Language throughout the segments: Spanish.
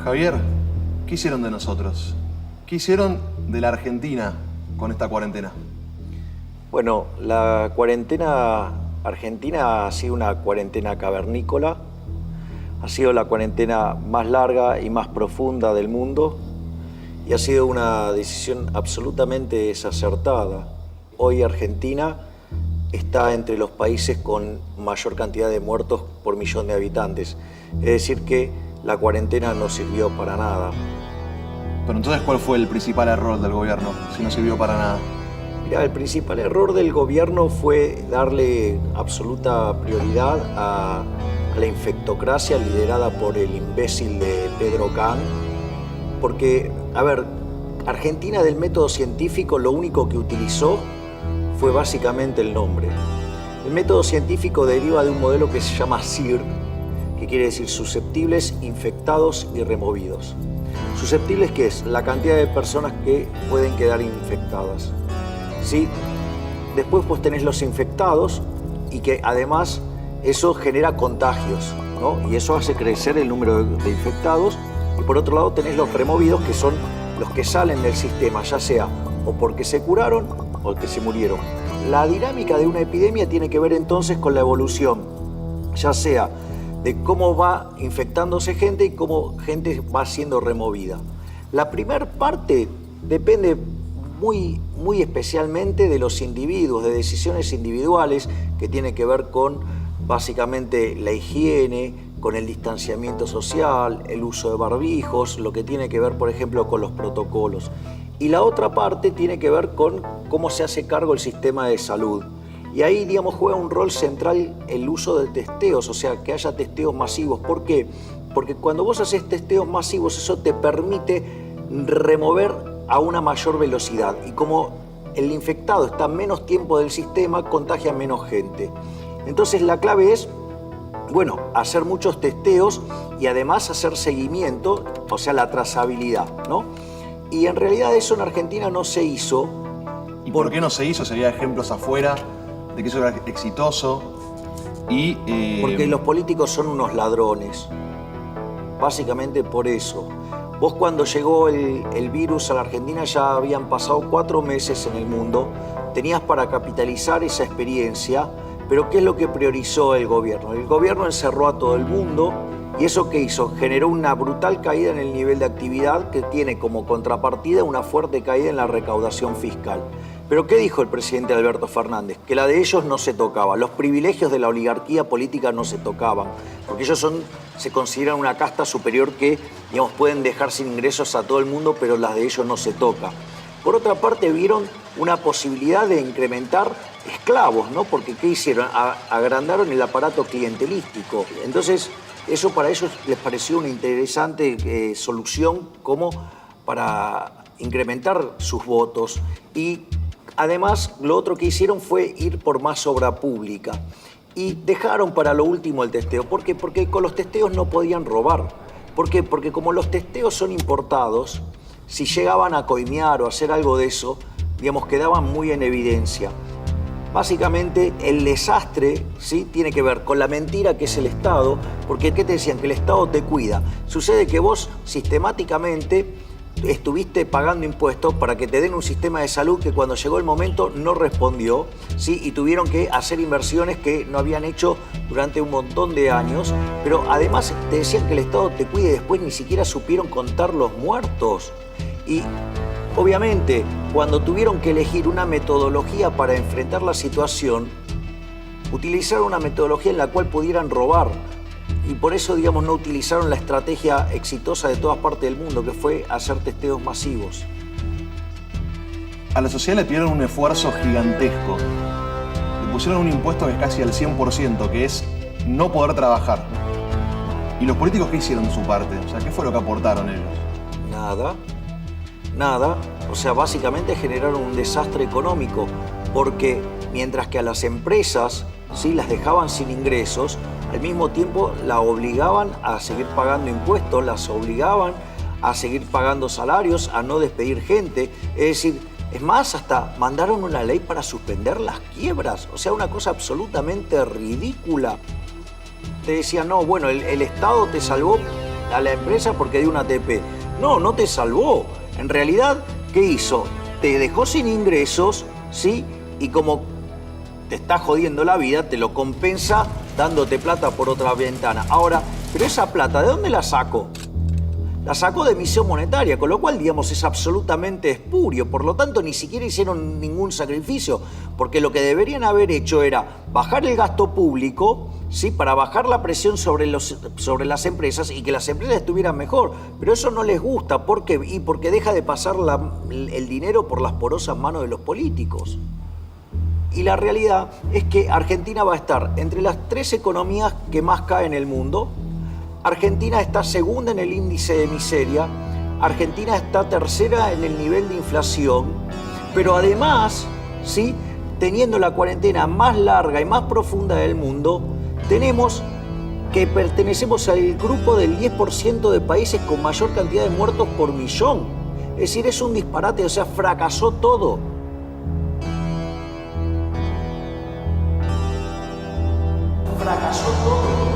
Javier, ¿qué hicieron de nosotros? ¿Qué hicieron de la Argentina con esta cuarentena? Bueno, la cuarentena argentina ha sido una cuarentena cavernícola, ha sido la cuarentena más larga y más profunda del mundo y ha sido una decisión absolutamente desacertada. Hoy Argentina está entre los países con mayor cantidad de muertos por millón de habitantes. Es decir que la cuarentena no sirvió para nada. Pero entonces, ¿cuál fue el principal error del gobierno si no sirvió para nada? Mirá, el principal error del gobierno fue darle absoluta prioridad a la infectocracia liderada por el imbécil de Pedro Khan. Porque, a ver, Argentina del método científico lo único que utilizó fue básicamente el nombre. El método científico deriva de un modelo que se llama SIR, que quiere decir susceptibles, infectados y removidos. Susceptibles, ¿qué es? La cantidad de personas que pueden quedar infectadas. ¿Sí? Después pues tenés los infectados y que además eso genera contagios, ¿no? Y eso hace crecer el número de infectados. Y por otro lado tenés los removidos, que son los que salen del sistema, ya sea o porque se curaron o porque se murieron. La dinámica de una epidemia tiene que ver entonces con la evolución, ya sea de cómo va infectándose gente y cómo gente va siendo removida. La primera parte depende muy especialmente de los individuos, de decisiones individuales que tienen que ver con básicamente la higiene, con el distanciamiento social, el uso de barbijos, lo que tiene que ver, por ejemplo, con los protocolos. Y la otra parte tiene que ver con cómo se hace cargo el sistema de salud. Y ahí, digamos, juega un rol central el uso de testeos, o sea, que haya testeos masivos. ¿Por qué? Porque cuando vos haces testeos masivos, eso te permite remover a una mayor velocidad. Y como el infectado está menos tiempo del sistema, contagia menos gente. Entonces la clave es, bueno, hacer muchos testeos y además hacer seguimiento, o sea, la trazabilidad, ¿no? Y en realidad eso en Argentina no se hizo. ¿Y por qué no se hizo? ¿Se había ejemplos afuera de que eso era exitoso? Porque los políticos son unos ladrones. Básicamente por eso. Vos cuando llegó el virus a la Argentina ya habían pasado 4 meses en el mundo. Tenías para capitalizar esa experiencia, pero ¿qué es lo que priorizó el gobierno? El gobierno encerró a todo el mundo y ¿eso qué hizo? Generó una brutal caída en el nivel de actividad que tiene como contrapartida una fuerte caída en la recaudación fiscal. ¿Pero qué dijo el presidente Alberto Fernández? Que la de ellos no se tocaba. Los privilegios de la oligarquía política no se tocaban, porque ellos se consideran una casta superior que, digamos, pueden dejar sin ingresos a todo el mundo, pero las de ellos no se toca. Por otra parte, vieron una posibilidad de incrementar esclavos, ¿no? Porque ¿qué hicieron? Agrandaron el aparato clientelístico. Entonces, eso para ellos les pareció una interesante solución como para incrementar sus votos. Y además, lo otro que hicieron fue ir por más obra pública. Y dejaron para lo último el testeo. ¿Por qué? Porque con los testeos no podían robar. ¿Por qué? Porque como los testeos son importados, si llegaban a coimear o hacer algo de eso, digamos, quedaban muy en evidencia. Básicamente, el desastre, ¿sí?, tiene que ver con la mentira que es el Estado, porque ¿qué te decían? Que el Estado te cuida. Sucede que vos sistemáticamente estuviste pagando impuestos para que te den un sistema de salud que cuando llegó el momento no respondió, ¿sí? Y tuvieron que hacer inversiones que no habían hecho durante un montón de años, pero además te decían que el Estado te cuide y después ni siquiera supieron contar los muertos. Y obviamente, cuando tuvieron que elegir una metodología para enfrentar la situación, utilizaron una metodología en la cual pudieran robar. Y por eso, digamos, no utilizaron la estrategia exitosa de todas partes del mundo, que fue hacer testeos masivos. A la sociedad le pidieron un esfuerzo gigantesco. Le pusieron un impuesto que es casi al 100%, que es no poder trabajar. ¿Y los políticos qué hicieron de su parte? O sea, ¿qué fue lo que aportaron ellos? Nada. O sea, básicamente generaron un desastre económico, porque mientras que a las empresas, sí, las dejaban sin ingresos, al mismo tiempo la obligaban a seguir pagando impuestos, las obligaban a seguir pagando salarios, a no despedir gente. Es decir, es más, hasta mandaron una ley para suspender las quiebras. O sea, una cosa absolutamente ridícula. Te decían, no, bueno, el Estado te salvó a la empresa porque dio una ATP. No te salvó. En realidad, ¿qué hizo? Te dejó sin ingresos, ¿sí? Y como te está jodiendo la vida, te lo compensa dándote plata por otra ventana. Ahora, pero esa plata, ¿de dónde la sacó? La sacó de emisión monetaria, con lo cual, digamos, es absolutamente espurio. Por lo tanto, ni siquiera hicieron ningún sacrificio, porque lo que deberían haber hecho era bajar el gasto público, ¿sí? Para bajar la presión sobre las empresas y que las empresas estuvieran mejor. Pero eso no les gusta. ¿Por qué? Y porque deja de pasar el dinero por las porosas manos de los políticos. Y la realidad es que Argentina va a estar entre las 3 economías que más caen en el mundo. Argentina está segunda en el índice de miseria. Argentina está tercera en el nivel de inflación. Pero además, ¿sí? Teniendo la cuarentena más larga y más profunda del mundo, tenemos que pertenecemos al grupo del 10% de países con mayor cantidad de muertos por millón. Es decir, es un disparate, o sea, fracasó todo. Fracasó todo.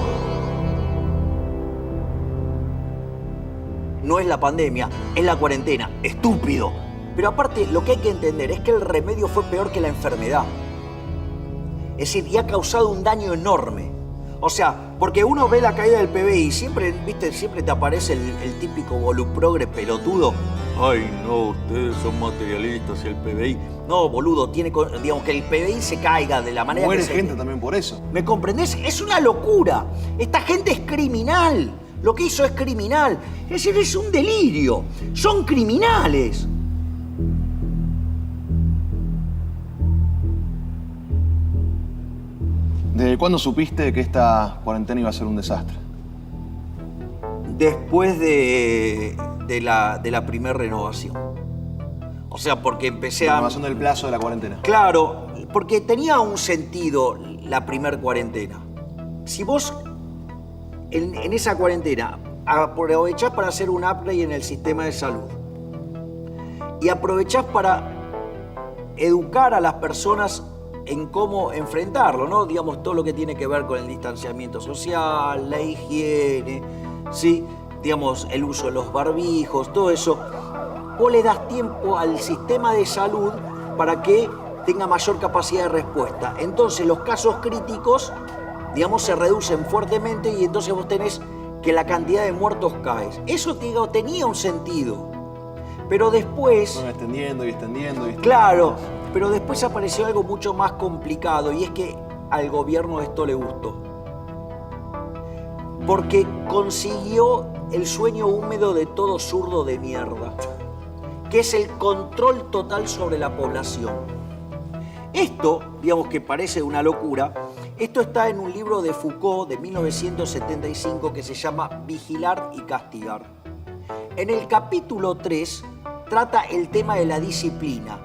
No es la pandemia, es la cuarentena. Estúpido. Pero aparte, lo que hay que entender es que el remedio fue peor que la enfermedad. Es decir, y ha causado un daño enorme. O sea, porque uno ve la caída del PBI y siempre, ¿viste? Siempre te aparece el típico voluprogre pelotudo. Ay, no, ustedes son materialistas y el PBI... No, boludo, digamos que el PBI se caiga de la manera Muere que gente también por eso. ¿Me comprendés? Es una locura. Esta gente es criminal. Lo que hizo es criminal. Es decir, es un delirio. Son criminales. ¿Desde cuándo supiste que esta cuarentena iba a ser un desastre? Después de la primera renovación. O sea, porque empecé a... Renovación del plazo de la cuarentena. Claro, porque tenía un sentido la primer cuarentena. Si vos en esa cuarentena aprovechás para hacer un upgrade en el sistema de salud y aprovechás para educar a las personas en cómo enfrentarlo, ¿no? Digamos, todo lo que tiene que ver con el distanciamiento social, la higiene, ¿sí? Digamos, el uso de los barbijos, todo eso. Vos le das tiempo al sistema de salud para que tenga mayor capacidad de respuesta. Entonces, los casos críticos, digamos, se reducen fuertemente y entonces vos tenés que la cantidad de muertos cae. Eso, digo, tenía un sentido. Pero después... Bueno, extendiendo. Claro, pero después apareció algo mucho más complicado y es que al gobierno esto le gustó. Porque consiguió el sueño húmedo de todo zurdo de mierda, que es el control total sobre la población. Esto, digamos que parece una locura, esto está en un libro de Foucault de 1975 que se llama Vigilar y Castigar. En el capítulo 3 trata el tema de la disciplina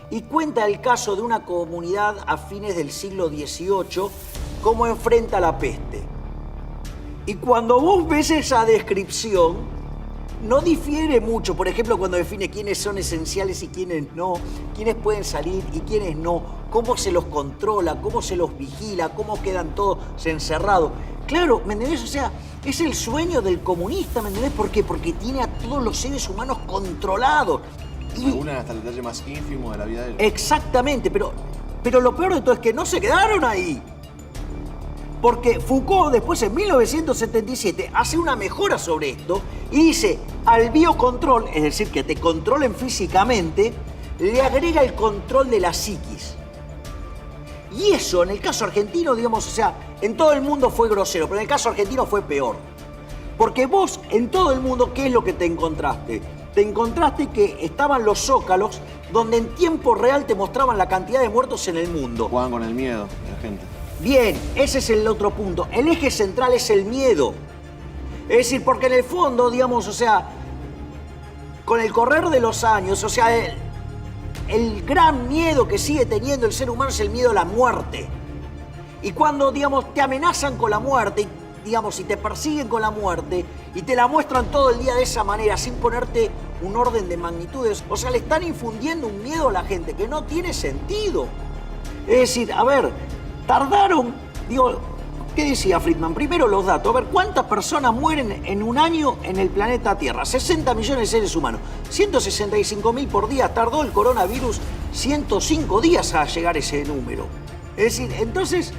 y cuenta el caso de una comunidad a fines del siglo XVIII, cómo enfrenta la peste. Y cuando vos ves esa descripción, no difiere mucho. Por ejemplo, cuando define quiénes son esenciales y quiénes no, quiénes pueden salir y quiénes no, cómo se los controla, cómo se los vigila, cómo quedan todos encerrados. Claro, ¿me entendés? O sea, es el sueño del comunista, ¿me entendés? ¿Por qué? Porque tiene a todos los seres humanos controlados. Y... Algunas hasta el detalle más ínfimo de la vida de él. Exactamente, pero lo peor de todo es que no se quedaron ahí. Porque Foucault después en 1977 hace una mejora sobre esto y dice al biocontrol, es decir, que te controlen físicamente, le agrega el control de la psiquis. Y eso en el caso argentino, digamos, o sea, en todo el mundo fue grosero, pero en el caso argentino fue peor. Porque vos en todo el mundo, ¿qué es lo que te encontraste? Te encontraste que estaban los zócalos donde en tiempo real te mostraban la cantidad de muertos en el mundo. Jugaban con el miedo de la gente. Bien, ese es el otro punto. El eje central es el miedo. Es decir, porque en el fondo, digamos, o sea, con el correr de los años, o sea, el gran miedo que sigue teniendo el ser humano es el miedo a la muerte. Y cuando, digamos, te amenazan con la muerte, digamos, si te persiguen con la muerte y te la muestran todo el día de esa manera, sin ponerte un orden de magnitudes, o sea, le están infundiendo un miedo a la gente que no tiene sentido. Es decir, a ver, tardaron, digo, ¿Qué decía Friedman? Primero los datos. A ver, ¿cuántas personas mueren en un año en el planeta Tierra? 60 millones de seres humanos. 165.000 por día. Tardó el coronavirus 105 días a llegar a ese número. Es decir, entonces,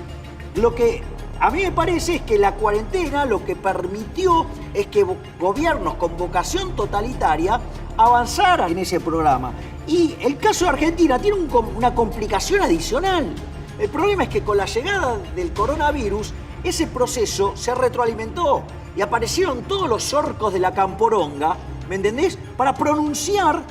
lo que a mí me parece es que la cuarentena lo que permitió es que gobiernos con vocación totalitaria avanzaran en ese programa. Y el caso de Argentina tiene una complicación adicional. El problema es que con la llegada del coronavirus, ese proceso se retroalimentó y aparecieron todos los orcos de la camporonga, ¿me entendés? Para pronunciar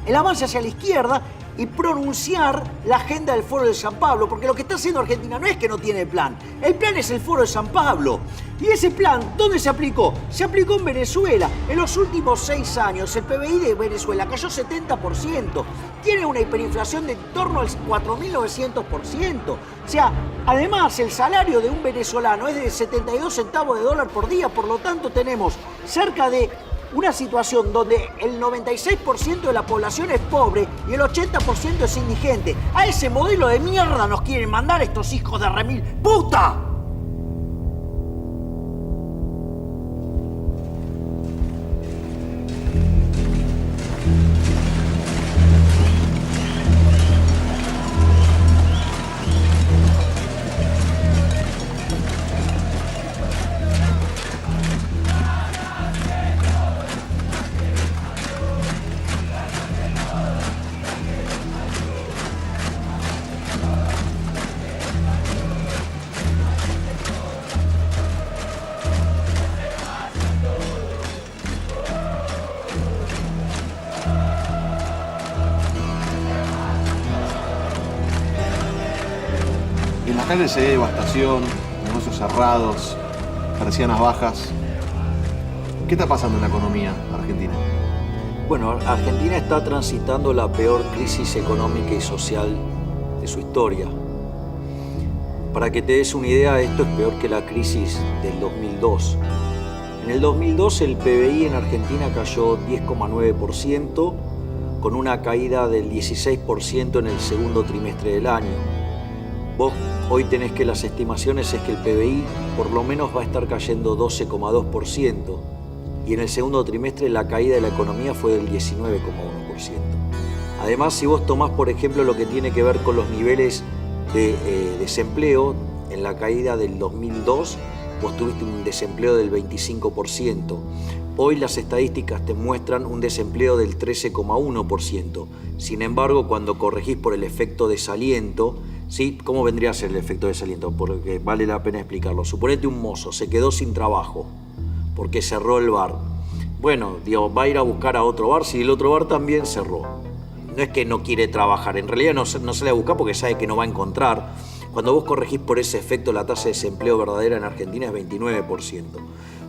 el avance hacia la izquierda y pronunciar la agenda del Foro de San Pablo, porque lo que está haciendo Argentina no es que no tiene plan, el plan es el Foro de San Pablo. Y ese plan, ¿dónde se aplicó? Se aplicó en Venezuela. En los últimos 6 años, el PBI de Venezuela cayó 70%. Tiene una hiperinflación de en torno al 4.900%. O sea, además, el salario de un venezolano es de 72 centavos de dólar por día. Por lo tanto, tenemos cerca de una situación donde el 96% de la población es pobre y el 80% es indigente. A ese modelo de mierda nos quieren mandar estos hijos de remil puta. En las calles se ve devastación, negocios cerrados, persianas bajas. ¿Qué está pasando en la economía argentina? Bueno, Argentina está transitando la peor crisis económica y social de su historia. Para que te des una idea, esto es peor que la crisis del 2002. En el 2002 el PBI en Argentina cayó 10,9%, con una caída del 16% en el segundo trimestre del año. Vos hoy tenés que las estimaciones es que el PBI por lo menos va a estar cayendo 12,2%, y en el segundo trimestre la caída de la economía fue del 19,1%. Además, si vos tomás, por ejemplo, lo que tiene que ver con los niveles de desempleo, en la caída del 2002 vos tuviste un desempleo del 25%. Hoy las estadísticas te muestran un desempleo del 13,1%. Sin embargo, cuando corregís por el efecto desaliento, ¿sí? ¿Cómo vendría a ser el efecto desaliento? Porque vale la pena explicarlo. Suponete un mozo se quedó sin trabajo porque cerró el bar. Bueno, digo, va a ir a buscar a otro bar si el otro bar también cerró. No es que no quiere trabajar, en realidad no sale a buscar porque sabe que no va a encontrar. Cuando vos corregís por ese efecto, la tasa de desempleo verdadera en Argentina es 29%.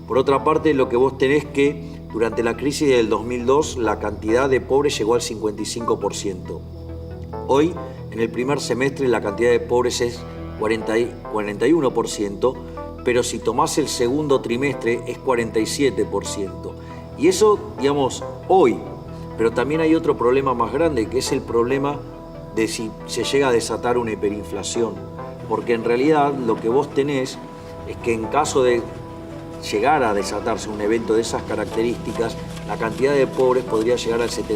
Por otra parte, lo que vos tenés que, durante la crisis del 2002, la cantidad de pobres llegó al 55%. Hoy, en el primer semestre, la cantidad de pobres es 41%, pero si tomás el segundo trimestre es 47%. Y eso, digamos, hoy. Pero también hay otro problema más grande, que es el problema de si se llega a desatar una hiperinflación. Porque en realidad lo que vos tenés es que en caso de llegar a desatarse un evento de esas características, la cantidad de pobres podría llegar al 75%.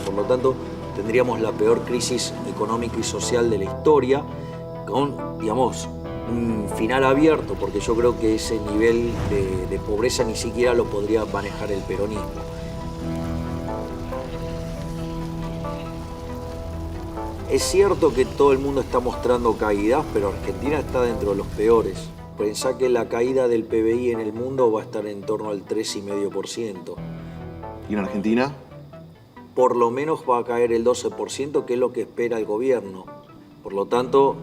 Por lo tanto, tendríamos la peor crisis económica y social de la historia, con, digamos, un final abierto, porque yo creo que ese nivel de pobreza ni siquiera lo podría manejar el peronismo. Es cierto que todo el mundo está mostrando caídas, pero Argentina está dentro de los peores. Pensá que la caída del PBI en el mundo va a estar en torno al 3,5%. ¿Y en Argentina? Por lo menos va a caer el 12%, que es lo que espera el gobierno. Por lo tanto,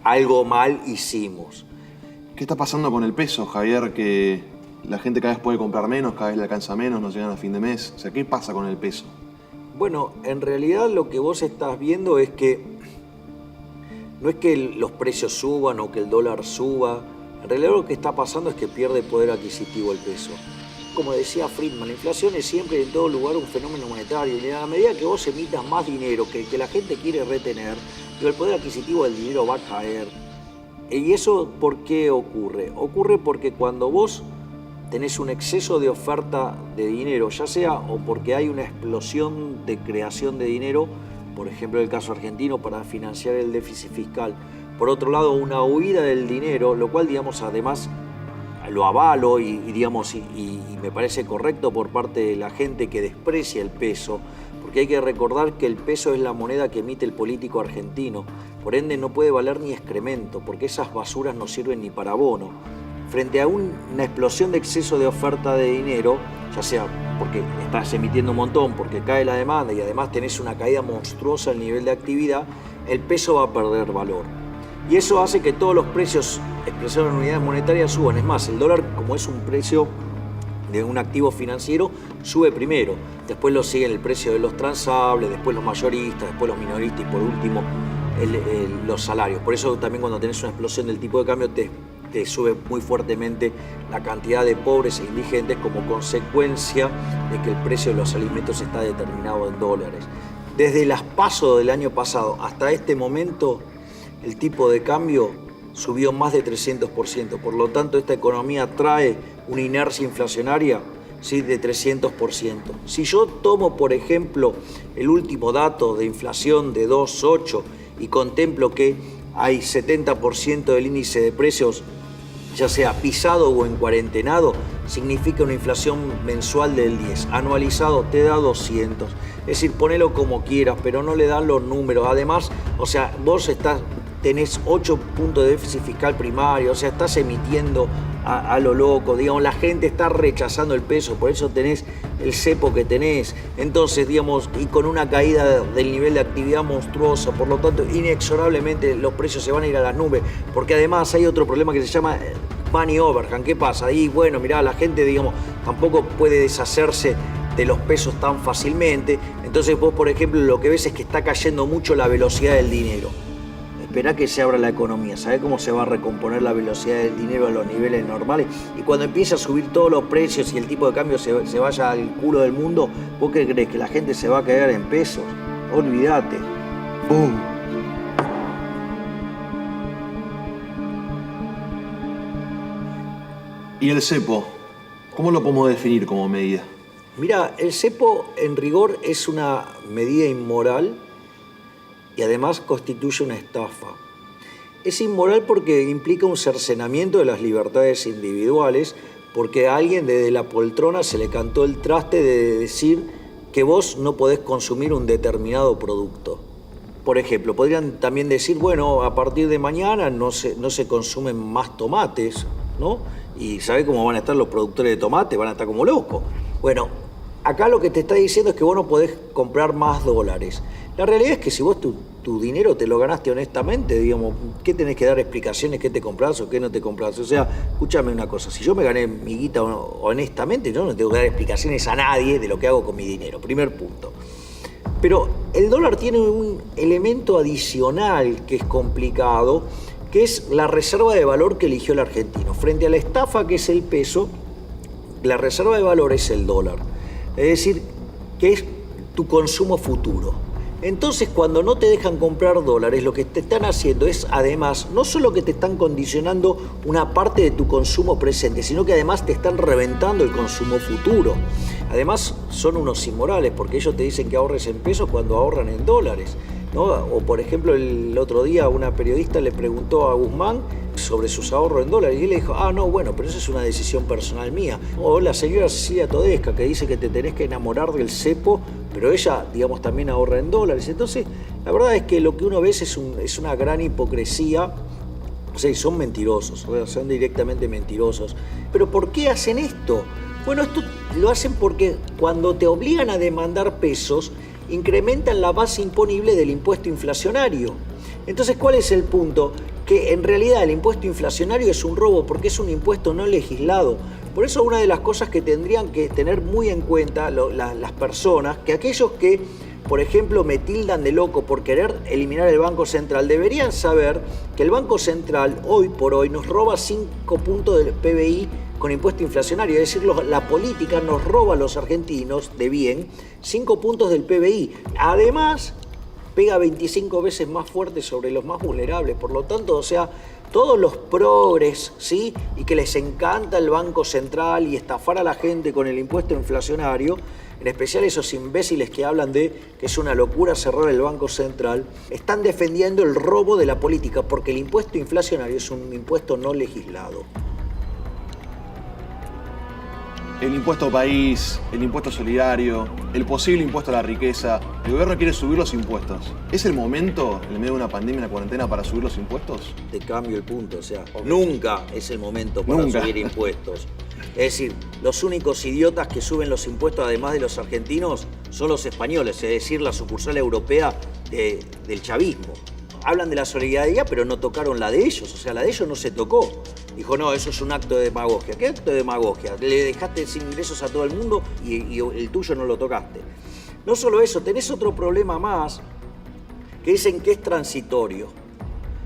algo mal hicimos. ¿Qué está pasando con el peso, Javier? Que la gente cada vez puede comprar menos, cada vez le alcanza menos, no llegan a fin de mes. O sea, ¿qué pasa con el peso? Bueno, en realidad lo que vos estás viendo es que no es que los precios suban o que el dólar suba. En realidad lo que está pasando es que pierde poder adquisitivo el peso. Como decía Friedman, la inflación es siempre en todo lugar un fenómeno monetario. Y a medida que vos emitas más dinero que la gente quiere retener, el poder adquisitivo del dinero va a caer. ¿Y eso por qué ocurre? Ocurre porque cuando vos tenés un exceso de oferta de dinero, ya sea o porque hay una explosión de creación de dinero, por ejemplo el caso argentino para financiar el déficit fiscal, por otro lado una huida del dinero, lo cual digamos además lo avalo y me parece correcto por parte de la gente que desprecia el peso, porque hay que recordar que el peso es la moneda que emite el político argentino, por ende no puede valer ni excremento, porque esas basuras no sirven ni para abono. Frente a una explosión de exceso de oferta de dinero, ya sea porque estás emitiendo un montón, porque cae la demanda y además tenés una caída monstruosa del nivel de actividad, el peso va a perder valor. Y eso hace que todos los precios expresados en unidades monetarias suban. Es más, el dólar, como es un precio de un activo financiero, sube primero. Después lo siguen el precio de los transables, después los mayoristas, después los minoristas y por último los salarios. Por eso también cuando tenés una explosión del tipo de cambio te sube muy fuertemente la cantidad de pobres e indigentes como consecuencia de que el precio de los alimentos está determinado en dólares. Desde las PASO del año pasado hasta este momento, el tipo de cambio subió más de 300%. Por lo tanto, esta economía trae una inercia inflacionaria, ¿sí?, de 300%. Si yo tomo, por ejemplo, el último dato de inflación de 2,8 y contemplo que hay 70% del índice de precios, ya sea pisado o en cuarentenado, significa una inflación mensual del 10. Anualizado te da 200. Es decir, ponelo como quieras, pero no le dan los números. Además, o sea, vos tenés 8 puntos de déficit fiscal primario, o sea, estás emitiendo a lo loco, digamos, la gente está rechazando el peso, por eso tenés el cepo que tenés, entonces, digamos, y con una caída del nivel de actividad monstruosa, por lo tanto, inexorablemente los precios se van a ir a las nubes, porque además hay otro problema que se llama money overhang. ¿Qué pasa? Ahí, bueno, mirá, la gente, digamos, tampoco puede deshacerse de los pesos tan fácilmente, entonces vos, por ejemplo, lo que ves es que está cayendo mucho la velocidad del dinero. Esperá que se abra la economía, ¿sabés cómo se va a recomponer la velocidad del dinero a los niveles normales? Y cuando empiece a subir todos los precios y el tipo de cambio se vaya al culo del mundo, ¿vos qué crees? ¿Que la gente se va a quedar en pesos? Olvídate. ¡Pum! ¿Y el cepo? ¿Cómo lo podemos definir como medida? Mirá, el cepo en rigor es una medida inmoral y además constituye una estafa. Es inmoral porque implica un cercenamiento de las libertades individuales, porque a alguien desde la poltrona se le cantó el traste de decir que vos no podés consumir un determinado producto. Por ejemplo, podrían también decir, bueno, a partir de mañana no se consumen más tomates, ¿no? Y ¿sabés cómo van a estar los productores de tomate? Van a estar como locos. Bueno, acá lo que te está diciendo es que vos no podés comprar más dólares. La realidad es que si vos tu dinero te lo ganaste honestamente, digamos, ¿qué tenés que dar explicaciones? ¿Qué te compras o qué no te compras? O sea, escúchame una cosa, si yo me gané mi guita honestamente, yo no tengo que dar explicaciones a nadie de lo que hago con mi dinero, primer punto. Pero el dólar tiene un elemento adicional que es complicado, que es la reserva de valor que eligió el argentino. Frente a la estafa que es el peso, la reserva de valor es el dólar. Es decir, que es tu consumo futuro. Entonces, cuando no te dejan comprar dólares, lo que te están haciendo es, además, no solo que te están condicionando una parte de tu consumo presente, sino que además te están reventando el consumo futuro. Además, son unos inmorales, porque ellos te dicen que ahorres en pesos cuando ahorran en dólares, ¿no? O, por ejemplo, el otro día una periodista le preguntó a Guzmán sobre sus ahorros en dólares y él le dijo, no, bueno, pero eso es una decisión personal mía. O la señora Cecilia Todesca, que dice que te tenés que enamorar del cepo, pero ella, digamos, también ahorra en dólares. Entonces, la verdad es que lo que uno ve es una gran hipocresía. O sea, son mentirosos, o sea, son directamente mentirosos. ¿Pero por qué hacen esto? Bueno, esto lo hacen porque cuando te obligan a demandar pesos, incrementan la base imponible del impuesto inflacionario. Entonces, ¿cuál es el punto? Que en realidad el impuesto inflacionario es un robo porque es un impuesto no legislado. Por eso una de las cosas que tendrían que tener muy en cuenta las personas, que aquellos que, por ejemplo, me tildan de loco por querer eliminar el Banco Central, deberían saber que el Banco Central hoy por hoy nos roba 5 puntos del PBI con impuesto inflacionario, es decir, la política nos roba a los argentinos de bien 5 puntos del PBI. Además, pega 25 veces más fuerte sobre los más vulnerables. Por lo tanto, o sea, todos los progres, ¿sí? Y que les encanta el Banco Central y estafar a la gente con el impuesto inflacionario, en especial esos imbéciles que hablan de que es una locura cerrar el Banco Central, están defendiendo el robo de la política, porque el impuesto inflacionario es un impuesto no legislado. El impuesto país, el impuesto solidario, el posible impuesto a la riqueza. El gobierno quiere subir los impuestos. ¿Es el momento, en medio de una pandemia, una cuarentena, para subir los impuestos? Te cambio el punto, o sea, nunca es el momento para subir impuestos. Es decir, los únicos idiotas que suben los impuestos, además de los argentinos, son los españoles, es decir, la sucursal europea del chavismo. Hablan de la solidaridad, pero no tocaron la de ellos, o sea, la de ellos no se tocó. Dijo, no, eso es un acto de demagogia. ¿Qué acto de demagogia? Le dejaste sin ingresos a todo el mundo y el tuyo no lo tocaste. No solo eso, tenés otro problema más, que dicen que es transitorio.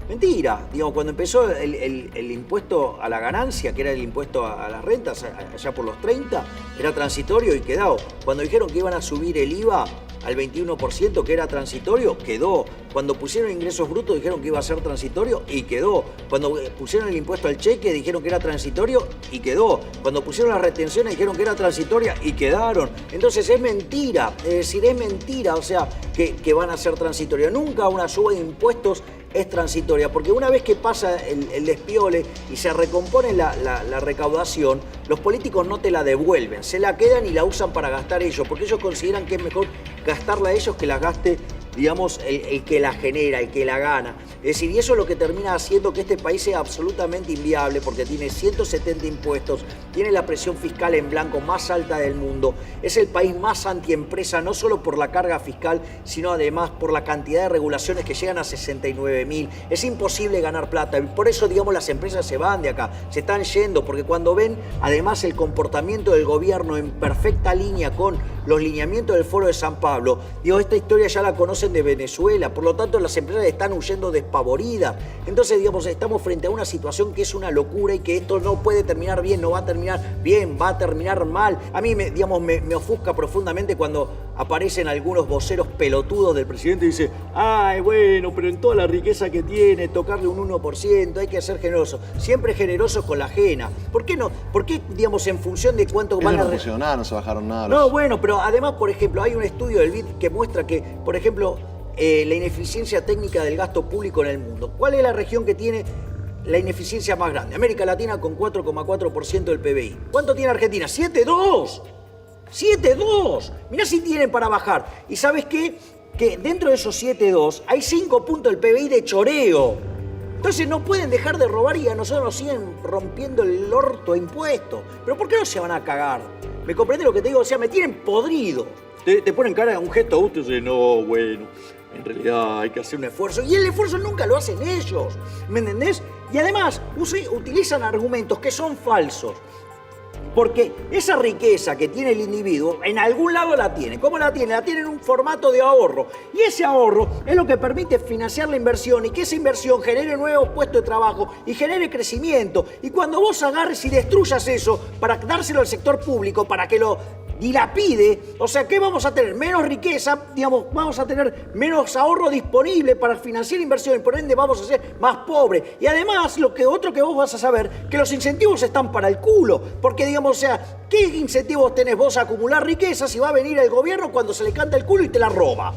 Mentira, digamos, cuando empezó el impuesto a la ganancia, que era el impuesto a las rentas, allá por los 30, era transitorio y quedó. Cuando dijeron que iban a subir el IVA al 21%, que era transitorio, quedó. Cuando pusieron ingresos brutos dijeron que iba a ser transitorio y quedó. Cuando pusieron el impuesto al cheque dijeron que era transitorio y quedó. Cuando pusieron las retenciones dijeron que era transitoria y quedaron. Entonces es mentira, es decir, es mentira, o sea, que van a ser transitorias. Nunca una suba de impuestos es transitoria, porque una vez que pasa el despiole y se recompone la recaudación, los políticos no te la devuelven, se la quedan y la usan para gastar ellos, porque ellos consideran que es mejor gastarla a ellos que la gaste, digamos, el que la genera, el que la gana. Es decir, y eso es lo que termina haciendo que este país sea absolutamente inviable, porque tiene 170 impuestos, tiene la presión fiscal en blanco más alta del mundo, es el país más antiempresa, no solo por la carga fiscal, sino además por la cantidad de regulaciones que llegan a 69.000. Es imposible ganar plata, y por eso, digamos, las empresas se van de acá, se están yendo, porque cuando ven, además, el comportamiento del gobierno en perfecta línea con los lineamientos del Foro de San Pablo, digo, esta historia ya la conocen de Venezuela, por lo tanto las empresas están huyendo despavoridas. Entonces, digamos, estamos frente a una situación que es una locura y que esto no puede terminar bien, no va a terminar bien, va a terminar mal. A mí, me ofusca profundamente cuando aparecen algunos voceros pelotudos del presidente y dice, ay, bueno, pero en toda la riqueza que tiene, tocarle un 1%, hay que ser generoso. Siempre generosos con la ajena. ¿Por qué no? ¿Por qué, digamos, en función de cuánto van a... No funcionaron, no se bajaron nada. No, bueno, pero además, por ejemplo, hay un estudio del BID que muestra que, por ejemplo, la ineficiencia técnica del gasto público en el mundo. ¿Cuál es la región que tiene la ineficiencia más grande? América Latina, con 4,4% del PBI. ¿Cuánto tiene Argentina? 7,2%. 7,2%. Mirá si tienen para bajar. ¿Y sabes qué? Que dentro de esos 7,2 hay 5 puntos del PBI de choreo. Entonces no pueden dejar de robar y a nosotros nos siguen rompiendo el orto a impuestos. ¿Pero por qué no se van a cagar? ¿Me comprende lo que te digo? O sea, me tienen podrido. Te ponen cara a un gesto adulto y dicen, no, bueno, en realidad hay que hacer un esfuerzo. Y el esfuerzo nunca lo hacen ellos, ¿me entendés? Y además utilizan argumentos que son falsos. Porque esa riqueza que tiene el individuo, en algún lado la tiene. ¿Cómo la tiene? La tiene en un formato de ahorro. Y ese ahorro es lo que permite financiar la inversión y que esa inversión genere nuevos puestos de trabajo y genere crecimiento. Y cuando vos agarres y destruyas eso para dárselo al sector público, para que lo dilapide, o sea, ¿qué vamos a tener? Menos riqueza, digamos, vamos a tener menos ahorro disponible para financiar inversión y por ende vamos a ser más pobres. Y además, otro que vos vas a saber, que los incentivos están para el culo, porque digamos, o sea, ¿qué incentivos tenés vos a acumular riqueza si va a venir el gobierno cuando se le canta el culo y te la roba?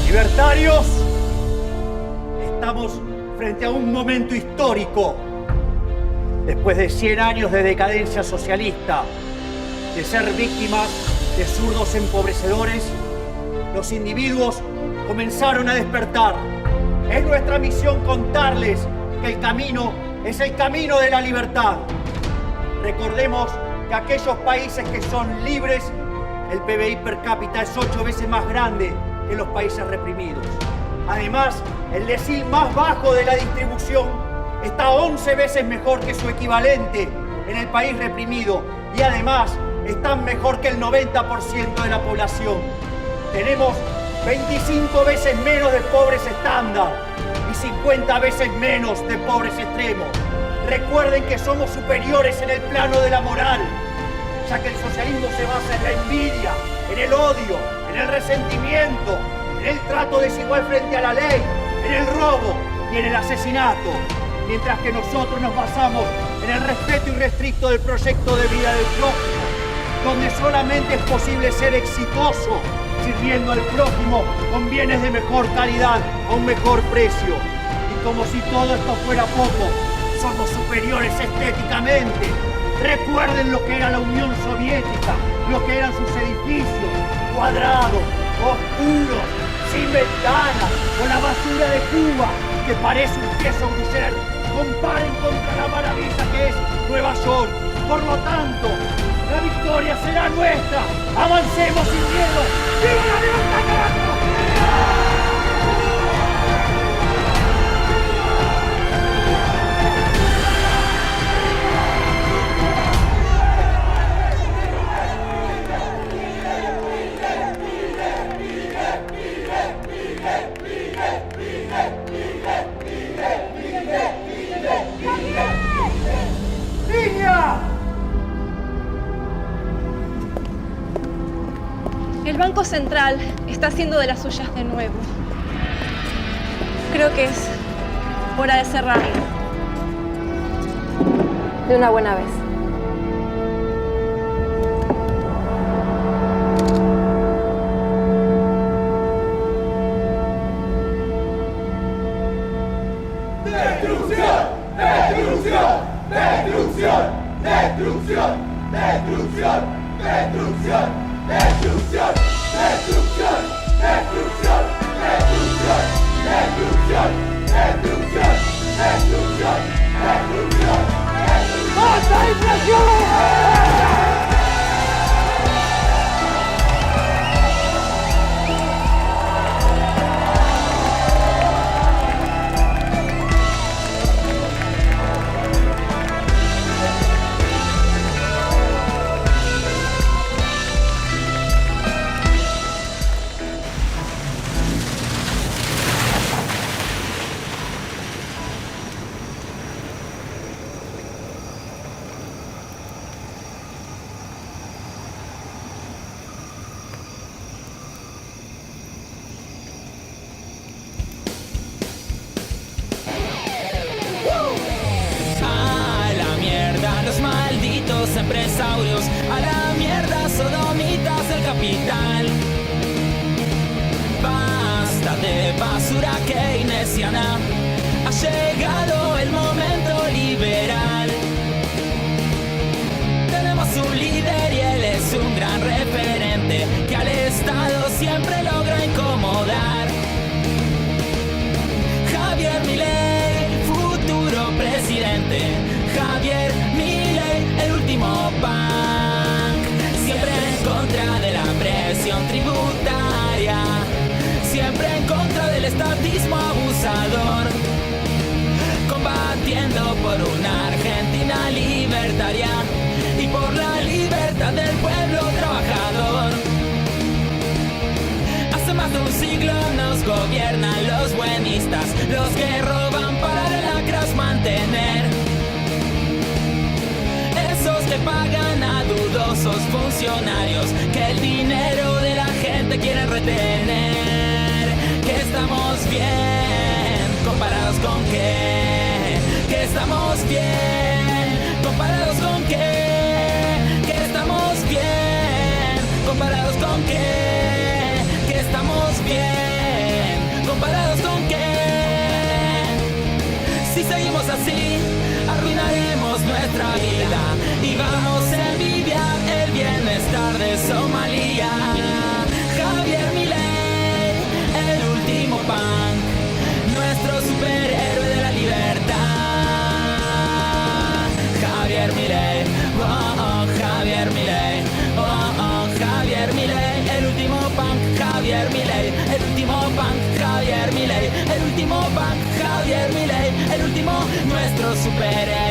Libertarios, estamos frente a un momento histórico. Después de 100 años de decadencia socialista, de ser víctimas de zurdos empobrecedores, los individuos comenzaron a despertar. Es nuestra misión contarles que el camino es el camino de la libertad. Recordemos que aquellos países que son libres, el PBI per cápita es 8 veces más grande que los países reprimidos. Además, el decil más bajo de la distribución está 11 veces mejor que su equivalente en el país reprimido y además están mejor que el 90% de la población. Tenemos 25 veces menos de pobres estándar y 50 veces menos de pobres extremos. Recuerden que somos superiores en el plano de la moral, ya que el socialismo se basa en la envidia, en el odio, en el resentimiento, en el trato desigual frente a la ley, en el robo y en el asesinato, mientras que nosotros nos basamos en el respeto irrestricto del proyecto de vida del prójimo, donde solamente es posible ser exitoso sirviendo al prójimo con bienes de mejor calidad a un mejor precio. Y como si todo esto fuera poco, somos superiores estéticamente. Recuerden lo que era la Unión Soviética, lo que eran sus edificios, cuadrados, oscuros, sin ventanas, con la basura de Cuba, que parece un queso gruyere. Comparen contra la maravilla que es Nueva York. Por lo tanto, la victoria será nuestra. Avancemos sin miedo. ¡Viva la libertad, carajo! El Banco Central está haciendo de las suyas de nuevo. Creo que es hora de cerrarlo. De una buena vez. ¡Destrucción! ¡Destrucción! ¡Destrucción! ¡Destrucción! ¡Destrucción! ¡Destrucción! ¡Destrucción! ¡Destrucción! ¡Destrucción! ¡Destrucción! ¡Destrucción! ¡Destrucción! ¡Destrucción! ¡Destrucción! ¡Basta inflación! Empresarios, a la mierda, sodomitas del capital. Basta de basura keynesiana, ha llegado el momento liberal. Tenemos un líder y él es un gran referente que al Estado siempre logra incomodar. Javier Milei, futuro presidente. Javier Milei, el último punk, siempre en contra de la presión tributaria, siempre en contra del estatismo abusador, combatiendo por una Argentina libertaria y por la libertad del pueblo trabajador. Hace más de un siglo nos gobiernan los buenistas, los que roban para de lacras mantener. Esos que pagan a dudosos funcionarios, que el dinero de la gente quieren retener. Que estamos bien, comparados con qué. Que estamos bien, comparados con qué. Que estamos bien, comparados con qué. Que estamos bien, comparados con qué. Si seguimos así, arruinaremos nuestra vida y vamos a envidiar el bienestar de Somalia. Javier Milei, el último punk, nuestro superhéroe de la libertad. Javier Milei, oh, oh, Javier Milei, oh, oh, Javier Milei, el último punk. Javier Milei, el último punk. Javier Milei, el último punk. Javier Milei, el último, nuestro superhéroe.